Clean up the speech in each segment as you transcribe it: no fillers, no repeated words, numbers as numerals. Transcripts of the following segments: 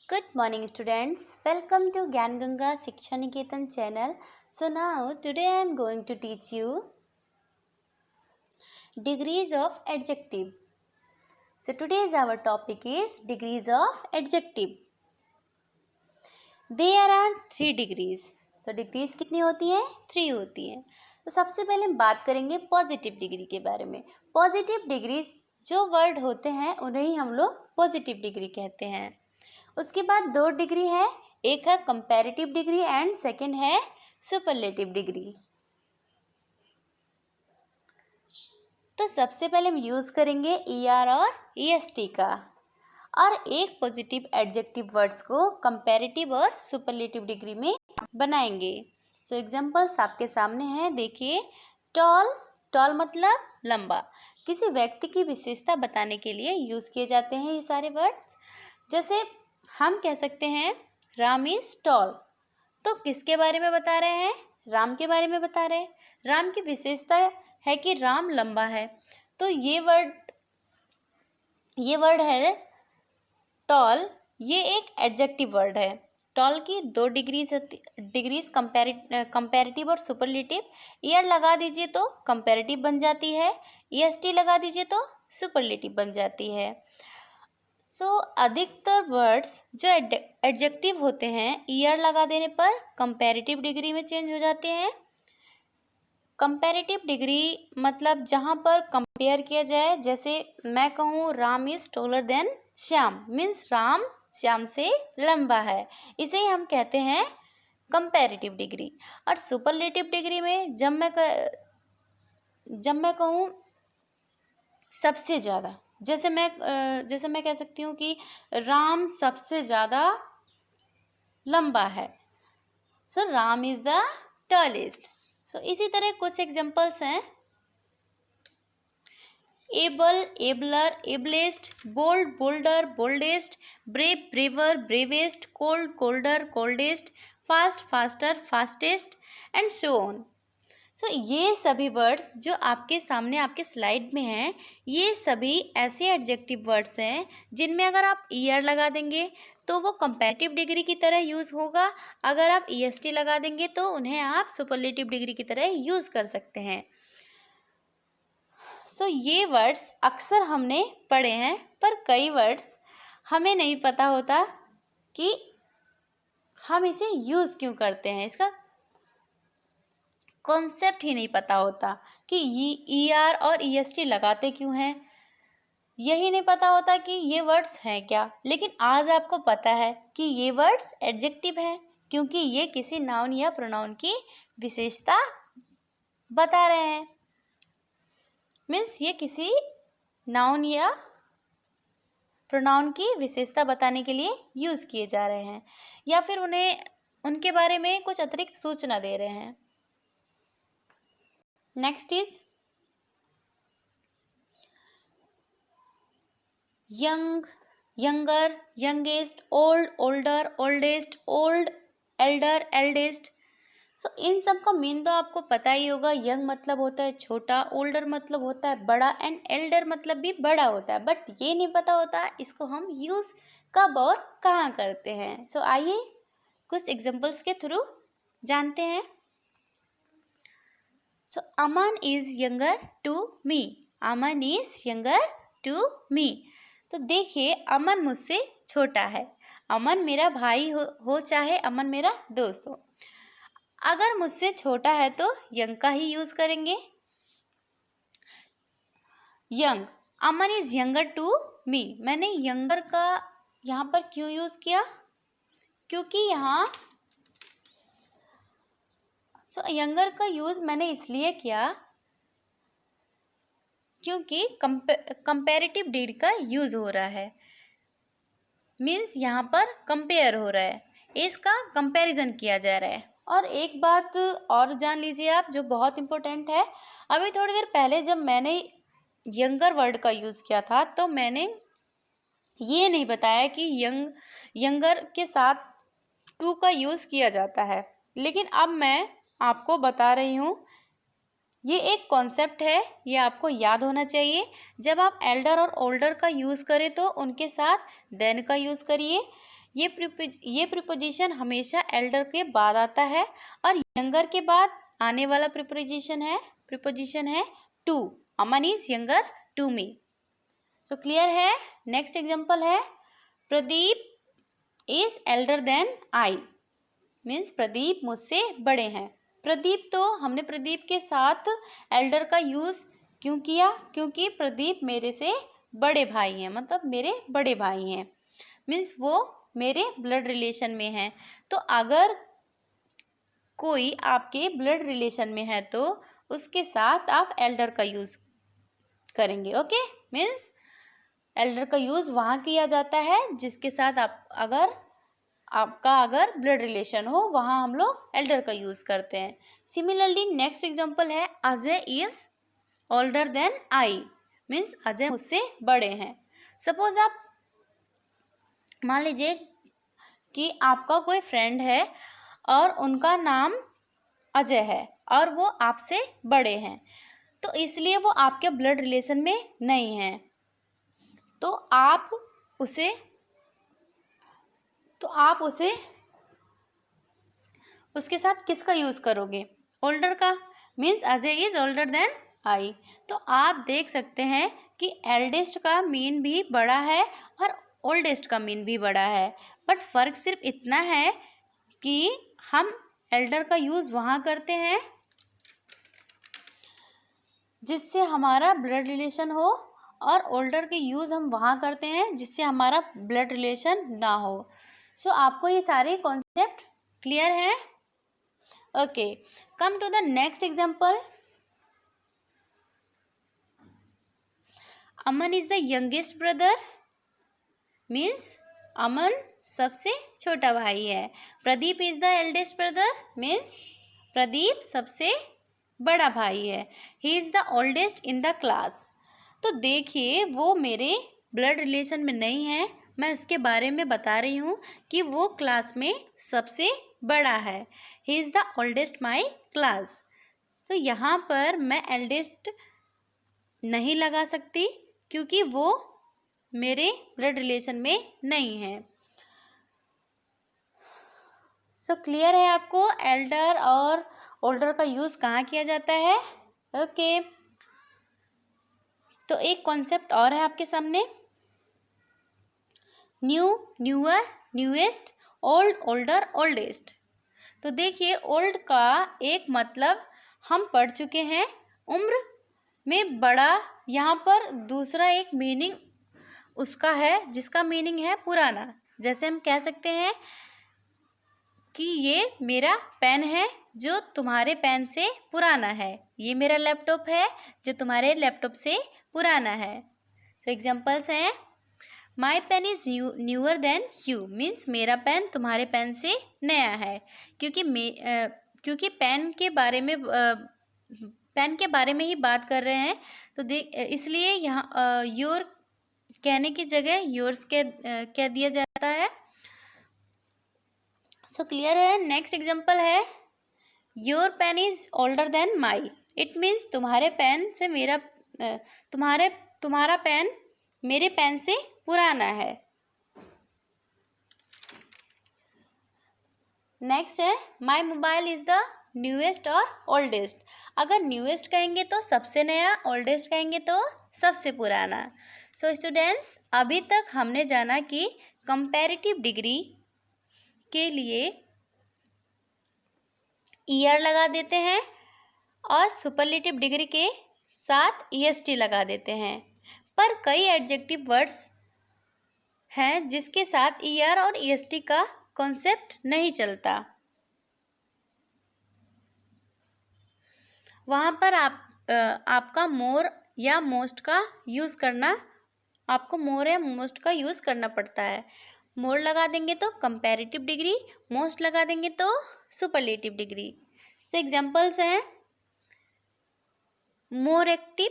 Good morning, students. Welcome to Gyan Ganga Shiksha Niketan channel. So now today I am going to teach you degrees of adjective. So today's our topic is degrees of adjective. There are 3 degrees. तो degrees कितनी होती हैं? 3 होती हैं. तो सबसे पहले हम बात करेंगे पॉजिटिव डिग्री के बारे में. पॉजिटिव डिग्रीज जो वर्ड होते हैं उन्हें ही हम लोग पॉजिटिव डिग्री कहते हैं. उसके बाद 2 डिग्री है, एक है कंपैरेटिव डिग्री एंड सेकंड है सुपरलेटिव डिग्री. तो सबसे पहले हम यूज़ करेंगे ER और EST का और एक पॉजिटिव एडजेक्टिव वर्ड्स को कंपैरेटिव और सुपरलेटिव डिग्री में बनाएंगे. सो एग्जांपल्स आपके सामने हैं, देखिए. टॉल, टॉल मतलब लंबा. किसी व्यक्ति की विशेषता बताने के लिए यूज़ किए जाते हैं ये सारे वर्ड्स. जैसे हम कह सकते हैं राम इज टॉल. तो किसके बारे में बता रहे हैं? राम के बारे में बता रहे हैं. राम की विशेषता है कि राम लंबा है. तो ये वर्ड है टॉल. ये एक एडजेक्टिव वर्ड है. टॉल की 2 डिग्रीज कंपैरेटिव और सुपरलेटिव. ईयर लगा दीजिए तो कंपैरेटिव बन जाती है, EST लगा दीजिए तो सुपरलेटिव बन जाती है. अधिकतर वर्ड्स जो एडजेक्टिव होते हैं ईयर लगा देने पर कंपैरेटिव डिग्री में चेंज हो जाते हैं. कंपैरेटिव डिग्री मतलब जहाँ पर कंपेयर किया जाए. जैसे मैं कहूँ Ram is taller than Shyam, means Ram Shyam से लंबा है. इसे हम कहते हैं कंपैरेटिव डिग्री. और सुपरलेटिव डिग्री में जब मैं कहूँ सबसे ज़्यादा, जैसे मैं कह सकती हूँ कि राम सबसे ज़्यादा लंबा है. So Ram is the tallest. So इसी तरह कुछ एग्जांपल्स हैं. Able, abler, ablest, bold, bolder, boldest, brave, braver, bravest, cold, colder, coldest, fast, faster, fastest and so on. ये सभी वर्ड्स जो आपके सामने आपके स्लाइड में हैं, ये सभी ऐसे एडजेक्टिव वर्ड्स हैं जिनमें अगर आप ईयर लगा देंगे तो वो कंपैरेटिव डिग्री की तरह यूज़ होगा. अगर आप EST लगा देंगे तो उन्हें आप सुपरलेटिव डिग्री की तरह यूज़ कर सकते हैं. ये वर्ड्स अक्सर हमने पढ़े हैं, पर कई वर्ड्स हमें नहीं पता होता कि हम इसे यूज़ क्यों करते हैं. इसका कॉन्सेप्ट ही नहीं पता होता कि ER और EST लगाते क्यों हैं. यही नहीं पता होता कि ये वर्ड्स हैं क्या. लेकिन आज आपको पता है कि ये वर्ड्स एडजेक्टिव हैं क्योंकि ये किसी नाउन या प्रोनाउन की विशेषता बता रहे हैं. मीन्स ये किसी नाउन या प्रोनाउन की विशेषता बताने के लिए यूज़ किए जा रहे हैं या फिर उनके बारे में कुछ अतिरिक्त सूचना दे रहे हैं. Next is young, younger, youngest, old, older, oldest, old, elder, eldest. इन सब का मीन तो आपको पता ही होगा. यंग मतलब होता है छोटा, ओल्डर मतलब होता है बड़ा एंड एल्डर मतलब भी बड़ा होता है. बट ये नहीं पता होता इसको हम यूज़ कब और कहाँ करते हैं. आइए कुछ एग्जांपल्स के थ्रू जानते हैं. Aman is younger to me. Aman is younger to me. तो देखिए अमन मुझसे छोटा है. अमन मेरा भाई हो चाहे अमन मेरा दोस्त हो. अगर मुझसे छोटा है तो यंग का ही यूज़ करेंगे. Young, Aman is younger to me. मैंने यंगर का यहाँ पर क्यों यूज़ किया? क्योंकि यहाँ यंगर का यूज़ मैंने इसलिए किया क्योंकि कंपैरेटिव डिग्री का यूज़ हो रहा है. मीन्स यहाँ पर कंपेयर हो रहा है, इसका कंपैरिजन किया जा रहा है. और एक बात और जान लीजिए आप जो बहुत इम्पोर्टेंट है. अभी थोड़ी देर पहले जब मैंने यंगर वर्ड का यूज़ किया था तो मैंने ये नहीं बताया कि यंगर के साथ टू का यूज़ किया जाता है. लेकिन अब मैं आपको बता रही हूँ. ये एक कॉन्सेप्ट है, ये आपको याद होना चाहिए. जब आप एल्डर और ओल्डर का यूज़ करें तो उनके साथ देन का यूज़ करिए. ये प्रीपोजिशन हमेशा एल्डर के बाद आता है और यंगर के बाद आने वाला प्रीपोजिशन है to. Aman is younger to me. So clear है। नेक्स्ट एग्जाम्पल है Pradeep is elder than I, means Pradeep मुझसे बड़े हैं। प्रदीप, तो हमने प्रदीप के साथ एल्डर का यूज़ क्यों किया? क्योंकि प्रदीप मेरे से बड़े भाई हैं, मतलब मेरे बड़े भाई हैं, मीन्स वो मेरे ब्लड रिलेशन में हैं। तो अगर कोई आपके ब्लड रिलेशन में है तो उसके साथ आप एल्डर का यूज़ करेंगे। ओके, मीन्स एल्डर का यूज़ वहाँ किया जाता है जिसके साथ आपका अगर ब्लड रिलेशन हो, वहाँ हम लोग एल्डर का यूज़ करते हैं। सिमिलरली नेक्स्ट एग्जांपल है Ajay is older than I, means Ajay मुझसे बड़े हैं। सपोज आप मान लीजिए कि आपका कोई फ्रेंड है और उनका नाम अजय है और वो आपसे बड़े हैं, तो इसलिए वो आपके ब्लड रिलेशन में नहीं हैं। तो आप उसे उसके साथ किसका यूज़ करोगे? ओल्डर का, means Ajay is older than I. तो आप देख सकते हैं कि एल्डेस्ट का मीन भी बड़ा है और ओल्डेस्ट का मीन भी बड़ा है, बट फ़र्क सिर्फ इतना है कि हम एल्डर का यूज़ वहाँ करते हैं जिससे हमारा ब्लड रिलेशन हो और ओल्डर के यूज़ हम वहाँ करते हैं जिससे हमारा ब्लड रिलेशन ना हो। सो आपको ये सारे कॉन्सेप्ट क्लियर है? Okay, come to the next example. Aman is the youngest brother, means Aman सबसे छोटा भाई है। Pradeep is the eldest brother, means Pradeep सबसे बड़ा भाई है। He is the oldest in the class. तो देखिए वो मेरे ब्लड रिलेशन में नहीं है, मैं उसके बारे में बता रही हूँ कि वो क्लास में सबसे बड़ा है। He is the oldest my class. तो यहाँ पर मैं एल्डेस्ट नहीं लगा सकती क्योंकि वो मेरे ब्लड रिलेशन में नहीं है। सो क्लियर है आपको एल्डर और ओल्डर का यूज़ कहाँ किया जाता है? ओके, तो एक कॉन्सेप्ट और है आपके सामने, new, newer, newest, old, older, oldest. तो देखिए ओल्ड का एक मतलब हम पढ़ चुके हैं, उम्र में बड़ा। यहाँ पर दूसरा एक मीनिंग उसका है जिसका मीनिंग है पुराना। जैसे हम कह सकते हैं कि ये मेरा पेन है जो तुम्हारे पेन से पुराना है, ये मेरा लैपटॉप है जो तुम्हारे लैपटॉप से पुराना है। सो एग्जांपल्स हैं, my pen is newer than you, means मेरा पेन तुम्हारे पेन से नया है। क्योंकि पेन के बारे में ही बात कर रहे हैं, तो इसलिए यहाँ योर कहने की जगह योर्स कह दिया जाता है। सो क्लियर है। नेक्स्ट एग्जांपल है your pen is older than my, it means तुम्हारे पेन से तुम्हारा पेन मेरे पेन से पुराना है। नेक्स्ट है my mobile is the newest और ओल्डेस्ट। अगर न्यूएस्ट कहेंगे तो सबसे नया, ओल्डेस्ट कहेंगे तो सबसे पुराना। सो स्टूडेंट्स, अभी तक हमने जाना कि कंपैरेटिव डिग्री के लिए ईयर लगा देते हैं और सुपरलेटिव डिग्री के साथ ईएसटी लगा देते हैं, पर कई एडजेक्टिव वर्ड्स हैं जिसके साथ ईआर और ईएसटी का कॉन्सेप्ट नहीं चलता। वहाँ पर आपका मोर या मोस्ट का यूज़ करना, आपको मोर या मोस्ट का यूज़ करना पड़ता है। मोर लगा देंगे तो कंपैरेटिव डिग्री, मोस्ट लगा देंगे तो सुपरलेटिव डिग्री। से एग्जांपल्स हैं मोर एक्टिव,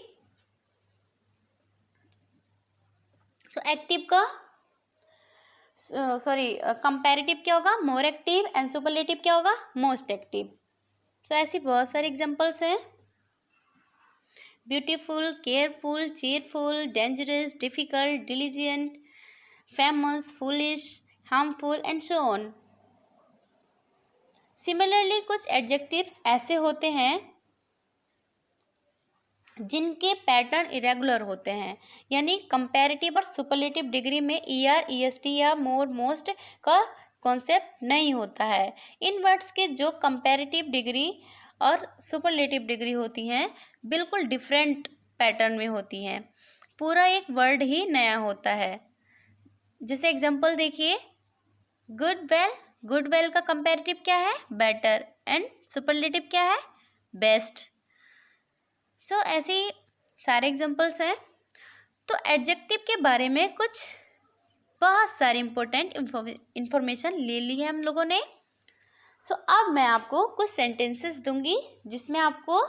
तो एक्टिव का कंपैरेटिव क्या होगा? मोर एक्टिव, एंड सुपरलेटिव क्या होगा? Most active. सो ऐसी बहुत सारी एग्जांपल्स हैं, beautiful, careful, cheerful, dangerous, difficult, diligent, famous, foolish, harmful and so on. Similarly, कुछ adjectives ऐसे होते हैं जिनके पैटर्न इरेगुलर होते हैं, यानी कंपैरेटिव और सुपरलेटिव डिग्री में ER, EST या मोर, मोस्ट का कॉन्सेप्ट नहीं होता है। इन वर्ड्स के जो कंपैरेटिव डिग्री और सुपरलेटिव डिग्री होती हैं बिल्कुल डिफरेंट पैटर्न में होती हैं, पूरा एक वर्ड ही नया होता है। जैसे एग्जांपल देखिए, गुड वेल, गुड वेल का कंपैरेटिव क्या है? बेटर, एंड सुपरलेटिव क्या है? बेस्ट। सो ऐसे ही सारे एग्जांपल्स हैं। तो एडजेक्टिव के बारे में कुछ बहुत सारी इम्पोर्टेंट इंफॉर्मेशन ले ली है हम लोगों ने। सो अब मैं आपको कुछ सेंटेंसेस दूंगी जिसमें आपको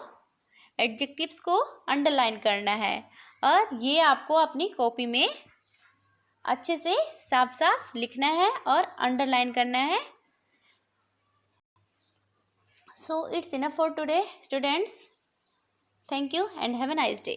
एडजेक्टिव्स को अंडरलाइन करना है और ये आपको अपनी कॉपी में अच्छे से साफ साफ लिखना है और अंडरलाइन करना है। So it's enough for today students. Thank you and have a nice day.